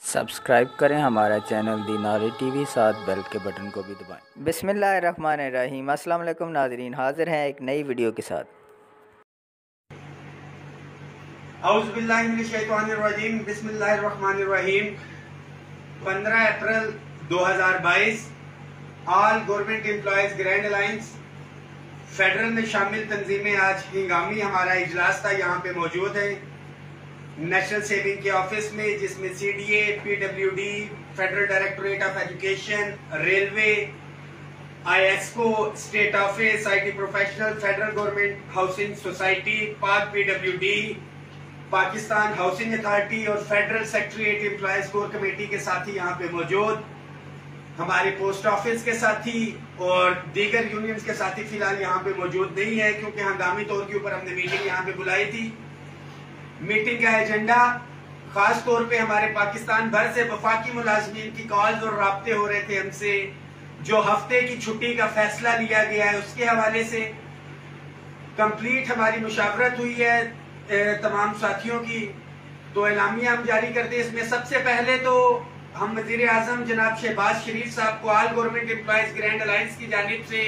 Subscribe کریں ہمارا channel دی ناری T V, ساتھ بیل کے بٹن کو بھی دبائیں۔ بسم اللہ الرحمن الرحیم۔ السلام علیکم ناظرین، حاضر ہیں ایک نئی ویڈیو کے ساتھ۔ اعوذ باللہ من الشیطان الرجیم، بسم اللہ الرحمن الرحیم۔ 15 اپریل 2022 آل government employees grand alliance federal میں شامل تنظیمیں آج ہنگامی ہمارا اجلاس تھا، یہاں پہ موجود ہیں نیشنل سیونگ کے آفس میں، جس میں C D A, P W D, federal directorate of education, railway, I S کو، estate office, I T professional, federal government housing society, Pak P W D, Pakistan housing authority اور federal secretariat employees core committee کے ساتھی یہاں پہ موجود، ہمارے post office کے ساتھی اور دیگر یونینز کے ساتھی فی الحال یہاں پہ موجود نہیں ہے، کیونکہ ہنگامی طور کے اوپر ہم نے میٹنگ یہاں پہ بلائی تھی۔ میٹنگ کا ایجنڈا خاص طور پہ ہمارے پاکستان بھر سے وفاقی ملازمین کی کالز اور رابطے ہو رہے تھے ہم سے، جو ہفتے کی چھٹی کا فیصلہ لیا گیا ہے اس کے حوالے سے کمپلیٹ ہماری مشاورت ہوئی ہے تمام ساتھیوں کی، تو اعلامیہ ہم جاری کرتے ہیں۔ اس میں سب سے پہلے تو ہم وزیر اعظم جناب شہباز شریف صاحب کو آل گورنمنٹ امپلائیز گرینڈ الائنس کی جانب سے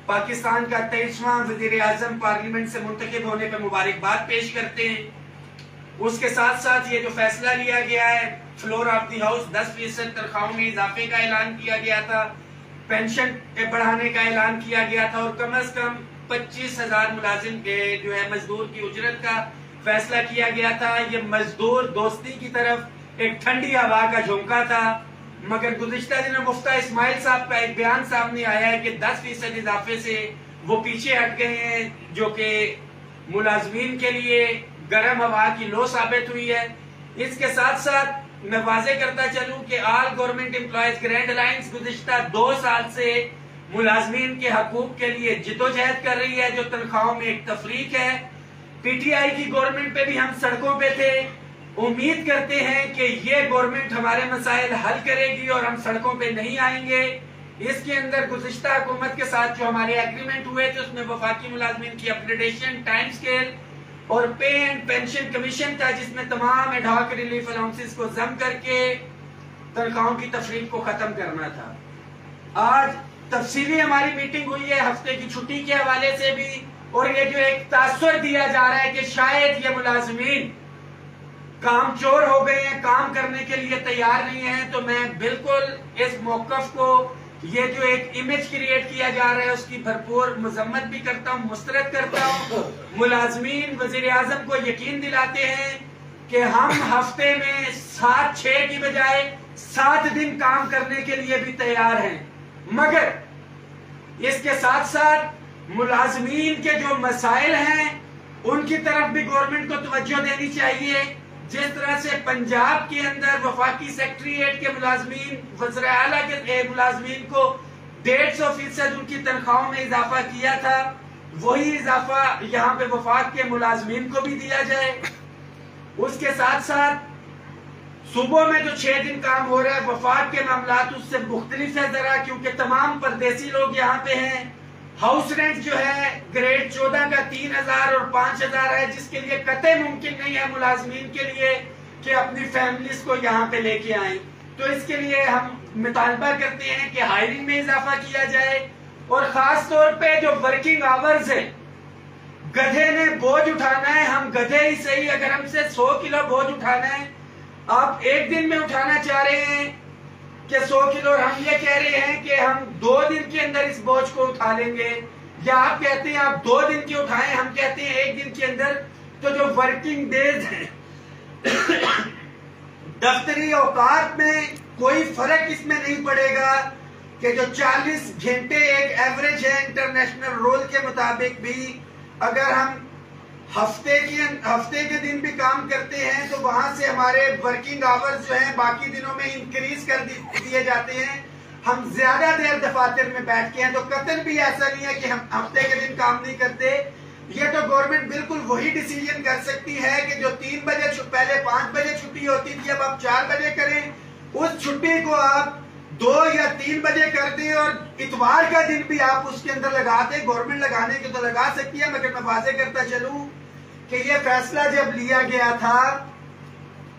پاکستان کا 23واں وزیر اعظم پارلیمنٹ سے منتخب ہونے پہ مبارکباد پیش کرتے ہیں۔ اس کے ساتھ ساتھ یہ جو فیصلہ لیا گیا ہے فلور آف دی ہاؤس 10% تنخواہوں میں اضافے کا اعلان کیا گیا تھا، پینشن بڑھانے کا اعلان کیا گیا تھا، اور کم از کم 25,000 ملازم کے جو ہے مزدور کی اجرت کا فیصلہ کیا گیا تھا۔ یہ مزدور دوستی کی طرف ایک ٹھنڈی ہوا کا جھونکا تھا، مگر گزشتہ دنوں مفتہ اسماعیل صاحب کا ایک بیان سامنے آیا ہے کہ 10% اضافے سے وہ پیچھے ہٹ گئے ہیں، جو کہ ملازمین کے لیے گرم ہوا کی لو ثابت ہوئی ہے۔ اس کے ساتھ ساتھ میں واضح کرتا چلوں کہ آل گورنمنٹ امپلائیز گرینڈ الائنس گزشتہ 2 سال سے ملازمین کے حقوق کے لیے جدوجہد کر رہی ہے، جو تنخواہوں میں ایک تفریق ہے۔ پی ٹی آئی کی گورنمنٹ پہ بھی ہم سڑکوں پہ تھے، امید کرتے ہیں کہ یہ گورنمنٹ ہمارے مسائل حل کرے گی اور ہم سڑکوں پہ نہیں آئیں گے۔ اس کے اندر گزشتہ حکومت کے ساتھ جو ہمارے ایگریمنٹ ہوئے تھے اس میں وفاقی ملازمین کی اپگریڈیشن، ٹائم سکیل اور پے اینڈ پینشن کمیشن تھا، جس میں تمام ایڈ ہاک ریلیف الاؤنسز کو ضم کر کے تنخواہوں کی تفریق کو ختم کرنا تھا۔ آج تفصیلی ہماری میٹنگ ہوئی ہے ہفتے کی چھٹی کے حوالے سے بھی، اور یہ جو ایک تاثر دیا جا رہا ہے کہ شاید یہ ملازمین کام چور ہو گئے ہیں، کام کرنے کے لیے تیار نہیں ہیں، تو میں بالکل اس موقف کو، یہ جو ایک امیج کریٹ کیا جا رہا ہے اس کی بھرپور مذمت بھی کرتا ہوں، مسترد کرتا ہوں۔ ملازمین وزیر اعظم کو یقین دلاتے ہیں کہ ہم ہفتے میں 7-6 کی بجائے 7 دن کام کرنے کے لیے بھی تیار ہیں، مگر اس کے ساتھ ساتھ ملازمین کے جو مسائل ہیں ان کی طرف بھی گورنمنٹ کو توجہ دینی چاہیے۔ جس طرح سے پنجاب کے اندر وفاقی سیکٹریٹ کے ملازمین، وزیر اعلیٰ کے ملازمین کو 150% ان کی تنخواہوں میں اضافہ کیا تھا، وہی اضافہ یہاں پہ وفاق کے ملازمین کو بھی دیا جائے۔ اس کے ساتھ ساتھ صوبوں میں جو 6 دن کام ہو رہا ہے، وفاق کے معاملات اس سے مختلف ہے ذرا، کیونکہ تمام پردیسی لوگ یہاں پہ ہیں۔ ہاؤس رینٹ جو ہے گریڈ 14 کا 3,000 اور 5,000 ہے، جس کے لیے قطعی ممکن نہیں ہے ملازمین کے لیے کہ اپنی فیملیز کو یہاں پہ لے کے آئیں۔ تو اس کے لیے ہم مطالبہ کرتے ہیں کہ ہائرنگ میں اضافہ کیا جائے، اور خاص طور پہ جو ورکنگ آورز ہے، گدھے نے بوجھ اٹھانا ہے، ہم گدھے ہی صحیح، اگر ہم سے 100 کلو بوجھ اٹھانا ہے، آپ ایک دن میں اٹھانا چاہ رہے ہیں کہ 100 کلو، اور ہم یہ کہہ رہے ہیں کہ ہم 2 دن کے اندر اس بوجھ کو اٹھا لیں گے، یا آپ کہتے ہیں آپ 2 دن کی اٹھائیں، ہم کہتے ہیں 1 دن کے اندر۔ تو جو ورکنگ ڈیز ہیں دفتری اوقات میں کوئی فرق اس میں نہیں پڑے گا کہ جو 40 گھنٹے ایک ایوریج ہے انٹرنیشنل رول کے مطابق بھی، اگر ہم ہفتے کے دن بھی کام کرتے ہیں تو وہاں سے ہمارے ورکنگ آورز جو ہیں باقی دنوں میں انکریز کر دیے جاتے ہیں۔ ہم زیادہ دیر دفاتر میں بیٹھ کے ہیں، تو قطعاً بھی ایسا نہیں ہے کہ ہم ہفتے کے دن کام نہیں کرتے۔ یہ تو گورنمنٹ بالکل وہی ڈیسیجن کر سکتی ہے کہ جو 3 بجے، پہلے 5 بجے چھٹی ہوتی تھی، اب آپ 4 بجے کریں، اس چھٹی کو آپ 2 یا 3 بجے کر دیں، اور اتوار کا دن بھی آپ اس کے اندر لگا دیں۔ گورنمنٹ لگانے کے تو لگا سکتی ہے، مگر میں واضح کرتا چلوں کہ یہ فیصلہ جب لیا گیا تھا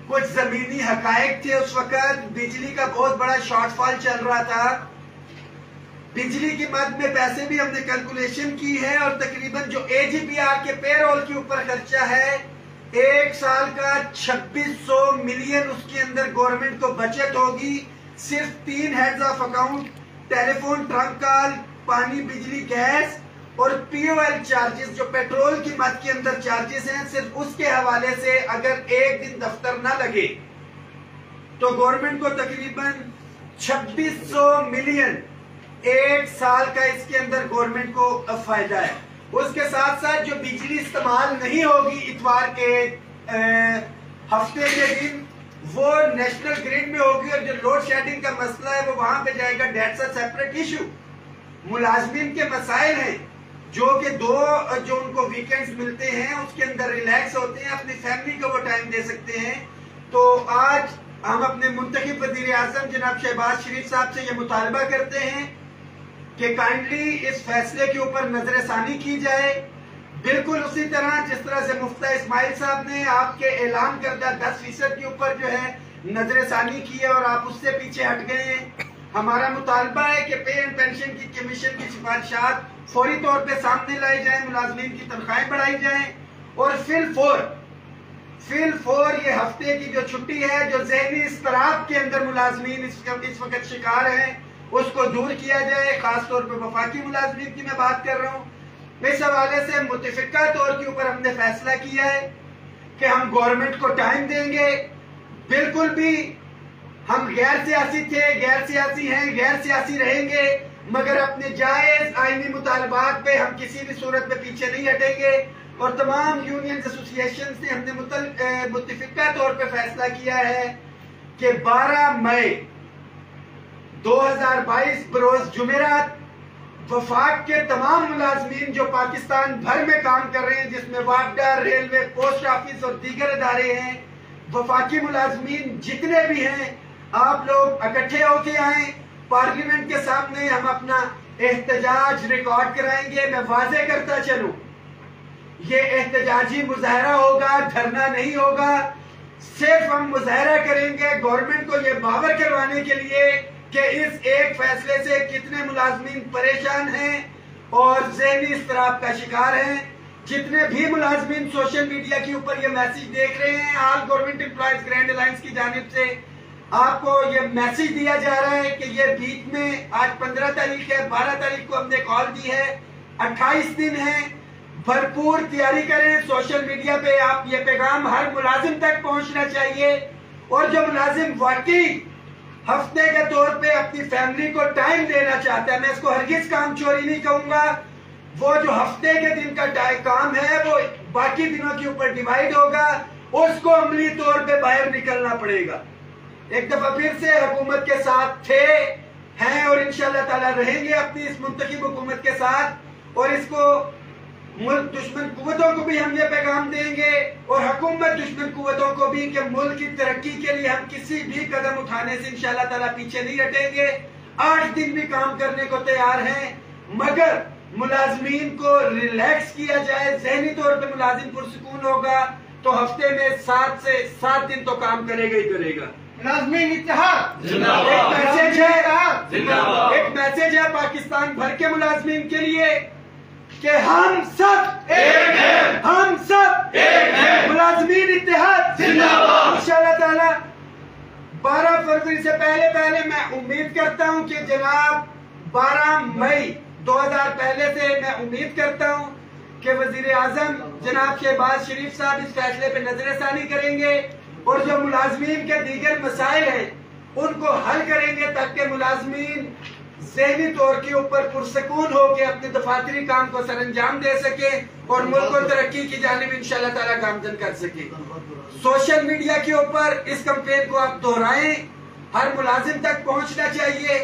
کچھ زمینی حقائق تھے. اس وقت بجلی کا بہت بڑا شارٹ فال چل رہا تھا. بجلی کی مد میں پیسے بھی ہم نے کیلکولیشن کی ہے اور تقریباً جو AGPR کے پے رول کے اوپر خرچہ ہے 1 سال کا 2600 ملین اس کے اندر گورنمنٹ کو بچت ہوگی. صرف 3 heads of account, telephone, trunk call, پانی، بجلی، گیس اور POL چارجز جو پیٹرول کی مد کے اندر چارجز ہیں، صرف اس کے حوالے سے اگر ایک دن دفتر نہ لگے تو گورنمنٹ کو تقریباً 2600 ملین 1 سال کا اس کے اندر گورنمنٹ کو فائدہ ہے. اس کے ساتھ ساتھ جو بجلی استعمال نہیں ہوگی اتوار کے ہفتے کے دن وہ نیشنل گریڈ میں ہوگی اور جو لوڈ شیڈنگ کا مسئلہ ہے وہ وہاں پہ جائے گا. That's a separate issue. ملازمین کے مسائل ہیں جو کہ جو ان کو ویکینڈز ملتے ہیں اس کے اندر ریلیکس ہوتے ہیں، اپنی فیملی کو وہ ٹائم دے سکتے ہیں. تو آج ہم اپنے منتخب وزیر اعظم جناب شہباز شریف صاحب سے یہ مطالبہ کرتے ہیں کہ کائنڈلی اس فیصلے کے اوپر نظر ثانی کی جائے، بالکل اسی طرح جس طرح سے مفتیٰ اسماعیل صاحب نے آپ کے اعلان کردہ 10% کے اوپر جو ہے نظر ثانی کی ہے اور آپ اس سے پیچھے ہٹ گئے ہیں. ہمارا مطالبہ ہے کہ پے اینڈ پینشن کی کمیشن کی سفارشات فوری طور پہ سامنے لائی جائیں، ملازمین کی تنخواہیں بڑھائی جائیں اور فی الفور یہ ہفتے کی جو چھٹی ہے جو ذہنی اضطراب کے اندر ملازمین اس وقت شکار ہیں اس کو دور کیا جائے. خاص طور پہ وفاقی ملازمین کی میں بات کر رہا ہوں. اس حوالے سے متفقہ طور کے اوپر ہم نے فیصلہ کیا ہے کہ ہم گورنمنٹ کو ٹائم دیں گے. بالکل بھی ہم غیر سیاسی تھے، غیر سیاسی ہیں، غیر سیاسی رہیں گے، مگر اپنے جائز آئینی مطالبات پہ ہم کسی بھی صورت میں پیچھے نہیں ہٹیں گے. اور تمام یونینز ایسوسییشن سے ہم نے متفقہ طور پہ فیصلہ کیا ہے کہ 12 مئی 2022 بروز جمعرات وفاق کے تمام ملازمین جو پاکستان بھر میں کام کر رہے ہیں جس میں واپڈا، ریلوے، پوسٹ آفس اور دیگر ادارے ہیں، وفاقی ملازمین جتنے بھی ہیں آپ لوگ اکٹھے ہو کے آئیں. پارلیمنٹ کے سامنے ہم اپنا احتجاج ریکارڈ کرائیں گے. میں واضح کرتا چلوں یہ احتجاجی مظاہرہ ہوگا، دھرنا نہیں ہوگا. صرف ہم مظاہرہ کریں گے گورنمنٹ کو یہ باور کروانے کے لیے کہ اس ایک فیصلے سے کتنے ملازمین پریشان ہیں اور ذہنی اضطراب کا شکار ہیں. جتنے بھی ملازمین سوشل میڈیا کے اوپر یہ میسیج دیکھ رہے ہیں، آل گورنمنٹ امپلائیز گرینڈ الائنس کی جانب سے آپ کو یہ میسیج دیا جا رہا ہے کہ یہ بیچ میں آج 15 تاریخ ہے، 12 تاریخ کو ہم نے کال دی ہے، 28 دن ہے، بھرپور تیاری کریں. سوشل میڈیا پہ آپ یہ پیغام ہر ملازم تک پہنچنا چاہیے اور جو ملازم واقعی ہفتے کے طور پہ اپنی فیملی کو ٹائم دینا چاہتا ہے، میں اس کو ہرگز کام چوری نہیں کہوں گا، وہ جو ہفتے کے دن کا کام ہے وہ باقی دنوں کے اوپر ڈیوائیڈ ہوگا، اس کو عملی طور پہ باہر نکلنا پڑے گا. ایک دفعہ پھر سے حکومت کے ساتھ تھے، ہیں اور انشاءاللہ تعالی رہیں گے اپنی اس منتخب حکومت کے ساتھ. اور اس کو ملک دشمن قوتوں کو بھی ہم یہ پیغام دیں گے اور حکومت دشمن قوتوں کو بھی کہ ملک کی ترقی کے لیے ہم کسی بھی قدم اٹھانے سے انشاءاللہ تعالی پیچھے نہیں ہٹیں گے. 8 دن بھی کام کرنے کو تیار ہیں، مگر ملازمین کو ریلیکس کیا جائے. ذہنی طور پہ ملازم پرسکون ہوگا تو ہفتے میں 7 سے 7 دن تو کام کرے گا ہی کرے گا. ملازمین اتحاد ایک میسج ہے پاکستان بھر کے ملازمین کے لیے کہ ہم سب ایک ہیں، ہم سب ایک ہیں، ملازمین اتحاد زندہ باد. انشاءاللہ تعالی 12 فروری سے پہلے میں امید کرتا ہوں کہ جناب 12 مئی 2000 پہلے سے میں امید کرتا ہوں کہ وزیر اعظم جناب شہباز شریف صاحب اس فیصلے پہ نظر ثانی کریں گے اور جو ملازمین کے دیگر مسائل ہیں ان کو حل کریں گے تاکہ ملازمین ذہنی طور کے اوپر پرسکون ہو کے اپنے دفاتری کام کو سر انجام دے سکے اور ملک کو ترقی کی جانب انشاءاللہ تعالیٰ گامزن کر سکے. سوشل میڈیا کے اوپر اس کمپین کو آپ دہرائیں، ہر ملازم تک پہنچنا چاہیے.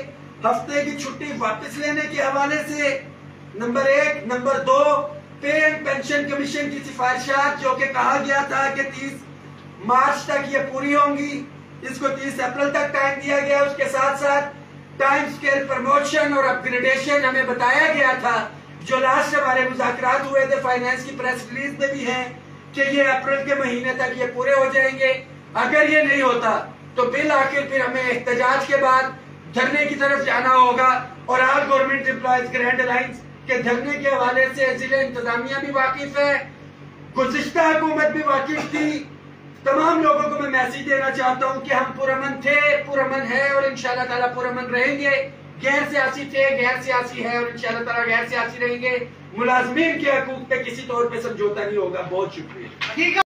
ہفتے کی چھٹی واپس لینے کے حوالے سے number 1، number 2 pay and pension commission کی سفارشات جو کہ کہا گیا تھا کہ 30 مارچ تک یہ پوری ہوں گی، اس کو 30 اپریل تک ٹائم دیا گیا. اس کے ساتھ ساتھ ٹائم سکیل پروموشن اور اپ گریڈیشن ہمیں بتایا گیا تھا جو لاسٹ ہمارے مذاکرات ہوئے تھے فائنانس کی پریس ریلیز میں بھی ہیں کہ یہ اپریل کے مہینے تک یہ پورے ہو جائیں گے. اگر یہ نہیں ہوتا تو بالآخر پھر ہمیں احتجاج کے بعد دھرنے کی طرف جانا ہوگا. اور آل گورنمنٹ امپلائیز گرینڈ الائنس کے دھرنے کے حوالے سے ضلع انتظامیہ بھی واقف ہے, گزشتہ حکومت بھی واقف تھی. تمام لوگوں کو میں میسیج دینا چاہتا ہوں کہ ہم پرامن تھے, پرامن ہے اور انشاءاللہ تعالیٰ پرامن رہیں گے. غیر سیاسی تھے, غیر سیاسی ہے اور انشاءاللہ تعالیٰ غیر سیاسی رہیں گے. ملازمین کے حقوق پہ کسی طور پہ سمجھوتا نہیں ہوگا. بہت شکریہ.